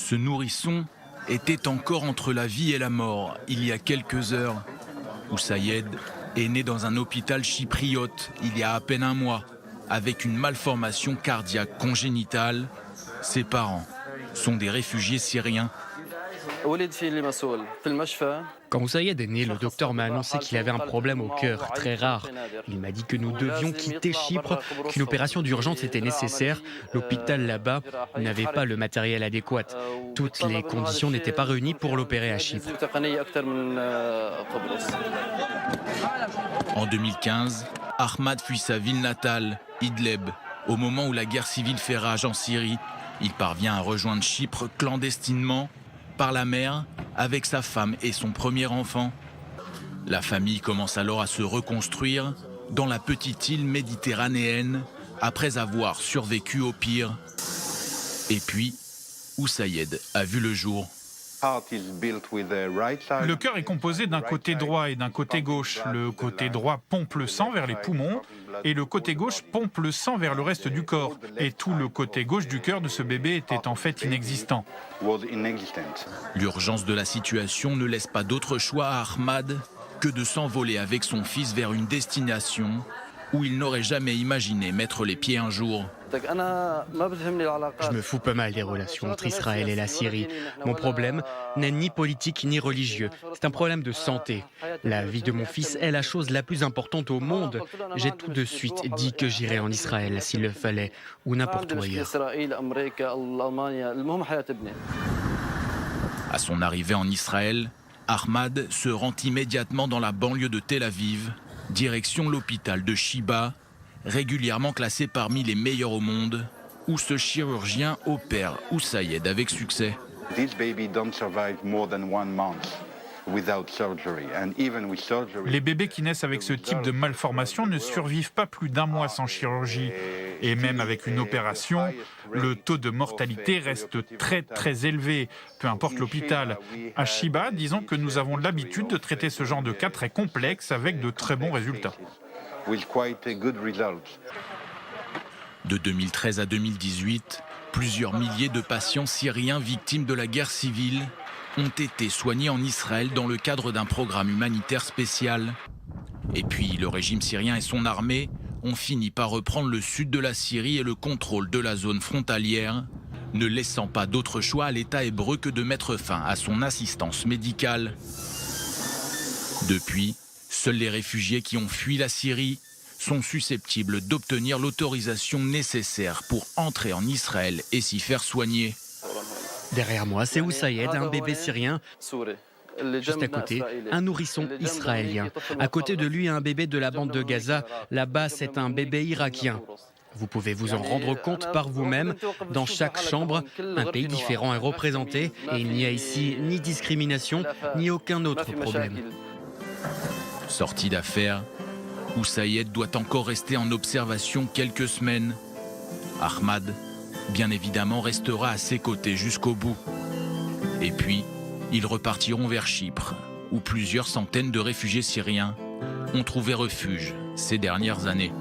Ce nourrisson était encore entre la vie et la mort il y a quelques heures. Oussaïed est né dans un hôpital chypriote il y a à peine un mois, avec une malformation cardiaque congénitale. Ses parents sont des réfugiés syriens. Quand Oussaïed est né, le docteur m'a annoncé qu'il avait un problème au cœur, très rare. Il m'a dit que nous devions quitter Chypre, qu'une opération d'urgence était nécessaire. L'hôpital là-bas n'avait pas le matériel adéquat. Toutes les conditions n'étaient pas réunies pour l'opérer à Chypre. En 2015, Ahmad fuit sa ville natale, Idlib. Au moment où la guerre civile fait rage en Syrie, il parvient à rejoindre Chypre clandestinement, par la mer, avec sa femme et son premier enfant. La famille commence alors à se reconstruire dans la petite île méditerranéenne après avoir survécu au pire. Et puis, Oussaïed a vu le jour. Le cœur est composé d'un côté droit et d'un côté gauche. Le côté droit pompe le sang vers les poumons et le côté gauche pompe le sang vers le reste du corps. Et tout le côté gauche du cœur de ce bébé était en fait inexistant. L'urgence de la situation ne laisse pas d'autre choix à Ahmad que de s'envoler avec son fils vers une destination où il n'aurait jamais imaginé mettre les pieds un jour. Je me fous pas mal des relations entre Israël et la Syrie. Mon problème n'est ni politique ni religieux. C'est un problème de santé. La vie de mon fils est la chose la plus importante au monde. J'ai tout de suite dit que j'irais en Israël s'il le fallait, ou n'importe où ailleurs. À son arrivée en Israël, Ahmad se rend immédiatement dans la banlieue de Tel Aviv, direction l'hôpital de Shiba, régulièrement classé parmi les meilleurs au monde, où ce chirurgien opère Oussaïed avec succès. Les bébés qui naissent avec ce type de malformation ne survivent pas plus d'un mois sans chirurgie. Et même avec une opération, le taux de mortalité reste très élevé, peu importe l'hôpital. À Shiba, disons que nous avons l'habitude de traiter ce genre de cas très complexes avec de très bons résultats. De 2013 à 2018, plusieurs milliers de patients syriens victimes de la guerre civile ont été soignés en Israël dans le cadre d'un programme humanitaire spécial. Et puis le régime syrien et son armée ont fini par reprendre le sud de la Syrie et le contrôle de la zone frontalière, ne laissant pas d'autre choix à l'État hébreu que de mettre fin à son assistance médicale. Depuis, seuls les réfugiés qui ont fui la Syrie sont susceptibles d'obtenir l'autorisation nécessaire pour entrer en Israël et s'y faire soigner. Derrière moi, c'est Oussaïed, un bébé syrien. Juste à côté, un nourrisson israélien. À côté de lui, un bébé de la bande de Gaza. Là-bas, c'est un bébé irakien. Vous pouvez vous en rendre compte par vous-même. Dans chaque chambre, un pays différent est représenté et il n'y a ici ni discrimination, ni aucun autre problème. Sorti d'affaires, Oussaïed doit encore rester en observation quelques semaines. Ahmad, bien évidemment, restera à ses côtés jusqu'au bout. Et puis, ils repartiront vers Chypre, où plusieurs centaines de réfugiés syriens ont trouvé refuge ces dernières années.